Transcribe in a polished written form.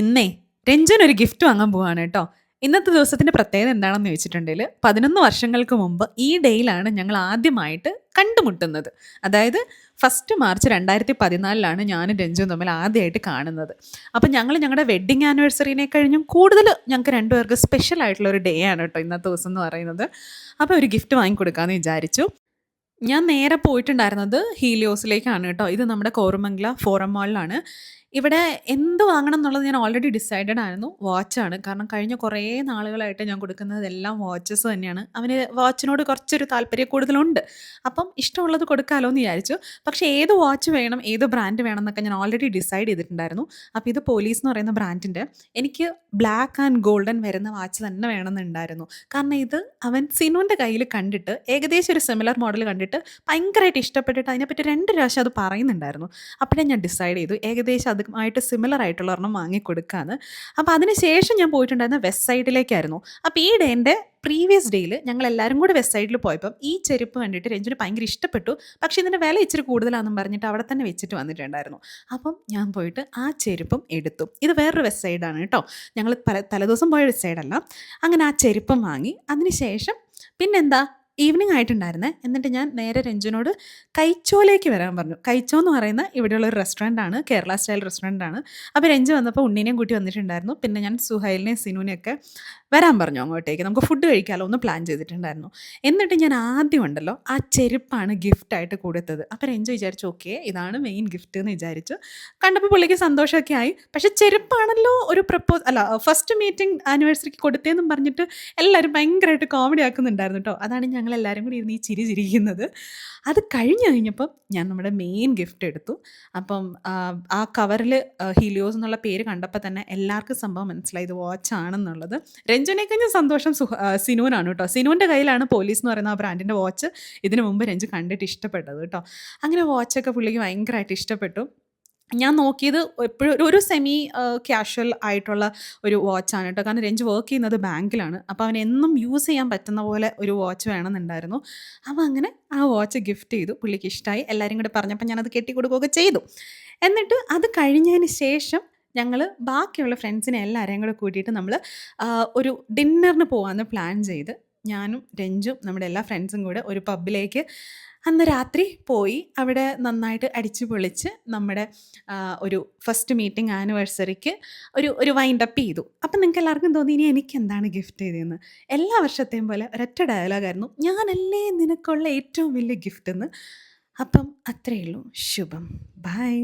ഇന്നേ രഞ്ജുനൊരു ഗിഫ്റ്റ് വാങ്ങാൻ പോവാണ് കേട്ടോ. ഇന്നത്തെ ദിവസത്തിന്റെ പ്രത്യേകത എന്താണെന്ന് ചോദിച്ചിട്ടുണ്ടെങ്കിൽ 11 വർഷങ്ങൾക്ക് മുമ്പ് ഈ ഡേയിലാണ് ഞങ്ങൾ ആദ്യമായിട്ട് കണ്ടുമുട്ടുന്നത്. അതായത് ഫസ്റ്റ് മാർച്ച് 2014 ഞാനും രഞ്ജുവും തമ്മിൽ ആദ്യമായിട്ട് കാണുന്നത്. അപ്പം ഞങ്ങൾ ഞങ്ങളുടെ വെഡ്ഡിങ് ആനിവേഴ്സറിനെ കഴിഞ്ഞും കൂടുതൽ ഞങ്ങൾക്ക് രണ്ടുപേർക്ക് സ്പെഷ്യൽ ആയിട്ടുള്ള ഒരു ഡേ ആണ് കേട്ടോ ഇന്നത്തെ ദിവസം എന്ന് പറയുന്നത്. അപ്പോൾ ഒരു ഗിഫ്റ്റ് വാങ്ങിക്കൊടുക്കാമെന്ന് വിചാരിച്ചു. ഞാൻ നേരെ പോയിട്ടുണ്ടായിരുന്നത് ഹീലിയോസിലേക്കാണ് കേട്ടോ. ഇത് നമ്മുടെ കോറമംഗല ഫോറം മാളിലാണ്. ഇവിടെ എന്ത് വാങ്ങണം എന്നുള്ളത് ഞാൻ ഓൾറെഡി ഡിസൈഡഡ് ആയിരുന്നു. വാച്ചാണ്. കാരണം കഴിഞ്ഞ കുറേ നാളുകളായിട്ട് ഞാൻ കൊടുക്കുന്നതെല്ലാം വാച്ചസ് തന്നെയാണ്. അവന് വാച്ചിനോട് കുറച്ചൊരു താല്പര്യക്കൂടുതലുണ്ട്. അപ്പം ഇഷ്ടമുള്ളത് കൊടുക്കാമല്ലോ എന്ന് വിചാരിച്ചു. പക്ഷേ ഏത് വാച്ച് വേണം, ഏത് ബ്രാൻഡ് വേണം എന്നൊക്കെ ഞാൻ ഓൾറെഡി ഡിസൈഡ് ചെയ്തിട്ടുണ്ടായിരുന്നു. അപ്പോൾ ഇത് പോലീസ് എന്ന് പറയുന്ന ബ്രാൻഡിൻ്റെ എനിക്ക് ബ്ലാക്ക് ആൻഡ് ഗോൾഡൻ വരുന്ന വാച്ച് തന്നെ വേണമെന്നുണ്ടായിരുന്നു. കാരണം ഇത് അവൻ സിനുവിൻ്റെ കയ്യിൽ കണ്ടിട്ട് ഏകദേശം ഒരു സിമിലർ മോഡൽ കണ്ടിട്ട് ഭയങ്കരമായിട്ട് ഇഷ്ടപ്പെട്ടിട്ട് അതിനെപ്പറ്റി 2 പ്രാവശ്യം അത് പറയുന്നുണ്ടായിരുന്നു. അപ്പോഴേ ഞാൻ ഡിസൈഡ് ചെയ്തു ഏകദേശം അതുമായിട്ട് സിമിലർ ആയിട്ടുള്ള ഒരെണ്ണം വാങ്ങിക്കൊടുക്കാന്ന്. അപ്പോൾ അതിന് ശേഷം ഞാൻ പോയിട്ടുണ്ടായിരുന്ന വെസ്റ്റ് സൈഡിലേക്കായിരുന്നു. അപ്പോൾ ഈ ഡേൻ്റെ പ്രീവിയസ് ഡേയിൽ ഞങ്ങൾ എല്ലാവരും കൂടി വെസ്റ്റ് സൈഡിൽ പോയപ്പം ഈ ചെരുപ്പ് കണ്ടിട്ട് രഞ്ജുന് ഭയങ്കര ഇഷ്ടപ്പെട്ടു. പക്ഷേ ഇതിൻ്റെ വില ഇച്ചിരി കൂടുതലാണെന്നും പറഞ്ഞിട്ട് അവിടെ തന്നെ വെച്ചിട്ട് വന്നിട്ടുണ്ടായിരുന്നു. അപ്പം ഞാൻ പോയിട്ട് ആ ചെരുപ്പും എടുത്തു. ഇത് വേറൊരു വെസ്റ്റ് സൈഡാണ് കേട്ടോ. ഞങ്ങൾ തലേദിവസം പോയ വെസ്റ്റ് സൈഡല്ല. അങ്ങനെ ആ ചെരുപ്പം വാങ്ങി. അതിന് ശേഷം പിന്നെന്താ ഈവനിങ് ആയിട്ടുണ്ടായിരുന്നേ. എന്നിട്ട് ഞാൻ നേരെ രഞ്ജുനോട് കൈച്ചോലേക്ക് വരാൻ പറഞ്ഞു. കൈച്ചോ എന്ന് പറയുന്ന ഇവിടെയുള്ള ഒരു റെസ്റ്റോറൻ്റ് ആണ്. കേരള സ്റ്റൈൽ റെസ്റ്റോറൻ്റ് ആണ്. അപ്പോൾ രഞ്ജു വന്നപ്പോൾ ഉണ്ണീനെയും കൂട്ടി വന്നിട്ടുണ്ടായിരുന്നു. പിന്നെ ഞാൻ സുഹൈലിനെയും സിനുവിനെയൊക്കെ വരാൻ പറഞ്ഞു അങ്ങോട്ടേക്ക്. നമുക്ക് ഫുഡ് കഴിക്കാമല്ലോ ഒന്ന് പ്ലാൻ ചെയ്തിട്ടുണ്ടായിരുന്നു. എന്നിട്ട് ഞാൻ ആദ്യം ഉണ്ടല്ലോ ആ ചെരുപ്പാണ് ഗിഫ്റ്റായിട്ട് കൊടുത്തത്. അപ്പോൾ രഞ്ജു വിചാരിച്ചു ഓക്കെ ഇതാണ് മെയിൻ ഗിഫ്റ്റ് എന്ന് വിചാരിച്ചു. കണ്ടപ്പോൾ പുള്ളിക്ക് സന്തോഷമൊക്കെ ആയി. പക്ഷേ ചെരുപ്പാണല്ലോ ഒരു ഫസ്റ്റ് മീറ്റിംഗ് ആനിവേഴ്സറിക്ക് കൊടുത്തതെന്നും പറഞ്ഞിട്ട് എല്ലാവരും ഭയങ്കരമായിട്ട് കോമഡി ആക്കുന്നുണ്ടായിരുന്നു കേട്ടോ. അതാണ് ഞങ്ങളെല്ലാവരും കൂടി ഇരുന്ന് ഈ ചിരിക്കുന്നത്. അത് കഴിഞ്ഞപ്പം ഞാൻ നമ്മുടെ മെയിൻ ഗിഫ്റ്റ് എടുത്തു. അപ്പം ആ കവറിൽ ഹീലിയോസ് എന്നുള്ള പേര് കണ്ടപ്പോൾ തന്നെ എല്ലാവർക്കും സംഭവം മനസ്സിലായി ഇത് വാച്ചാണെന്നുള്ളത്. രഞ്ജുനെ കഴിഞ്ഞ സന്തോഷം സിനുവിനാണ് കേട്ടോ. സിനുവിൻ്റെ കയ്യിലാണ് പോലീസ് എന്ന് പറയുന്ന ആ ബ്രാൻഡിൻ്റെ വാച്ച് ഇതിനു മുമ്പ് രഞ്ജു കണ്ടിട്ട് ഇഷ്ടപ്പെട്ടത് കേട്ടോ. അങ്ങനെ വാച്ചൊക്കെ പുള്ളിക്ക് ഭയങ്കരമായിട്ട് ഇഷ്ടപ്പെട്ടു. ഞാൻ നോക്കിയത് എപ്പോഴും ഒരു സെമി ക്യാഷ്വൽ ആയിട്ടുള്ള ഒരു വാച്ചാണ് കേട്ടോ. കാരണം രഞ്ജു വർക്ക് ചെയ്യുന്നത് ബാങ്കിലാണ്. അപ്പോൾ അവൻ എന്നും യൂസ് ചെയ്യാൻ പറ്റുന്ന പോലെ ഒരു വാച്ച് വേണമെന്നുണ്ടായിരുന്നു. അപ്പോൾ അങ്ങനെ ആ വാച്ച് ഗിഫ്റ്റ് ചെയ്തു. പുള്ളിക്ക് ഇഷ്ടമായി. എല്ലാവരും കൂടെ പറഞ്ഞപ്പോൾ ഞാനത് കെട്ടിക്കൊടുക്കുകയൊക്കെ ചെയ്തു. എന്നിട്ട് അത് കഴിഞ്ഞതിന് ശേഷം ഞങ്ങൾ ബാക്കിയുള്ള ഫ്രണ്ട്സിനെ എല്ലാവരെയും കൂടെ കൂട്ടിയിട്ട് നമ്മൾ ഒരു ഡിന്നറിന് പോകാമെന്ന് പ്ലാൻ ചെയ്ത് ഞാനും രഞ്ജും നമ്മുടെ എല്ലാ ഫ്രണ്ട്സും കൂടെ ഒരു പബ്ബിലേക്ക് അന്ന് രാത്രി പോയി. അവിടെ നന്നായിട്ട് അടിച്ചു പൊളിച്ച് നമ്മുടെ ഒരു ഫസ്റ്റ് മീറ്റിംഗ് ആനിവേഴ്സറിക്ക് ഒരു വൈൻഡ് അപ്പ് ചെയ്തു. അപ്പം നിങ്ങൾക്ക് എല്ലാവർക്കും തോന്നി ഇനി എനിക്ക് എന്താണ് ഗിഫ്റ്റ് ചെയ്തതെന്ന്. എല്ലാ വർഷത്തെയും പോലെ ഒരൊറ്റ ഡയലോഗായിരുന്നു, ഞാനല്ലേ നിനക്കുള്ള ഏറ്റവും വലിയ ഗിഫ്റ്റ് എന്ന്. അപ്പം അത്രയേ ഉള്ളൂ. ശുഭം. ബൈ.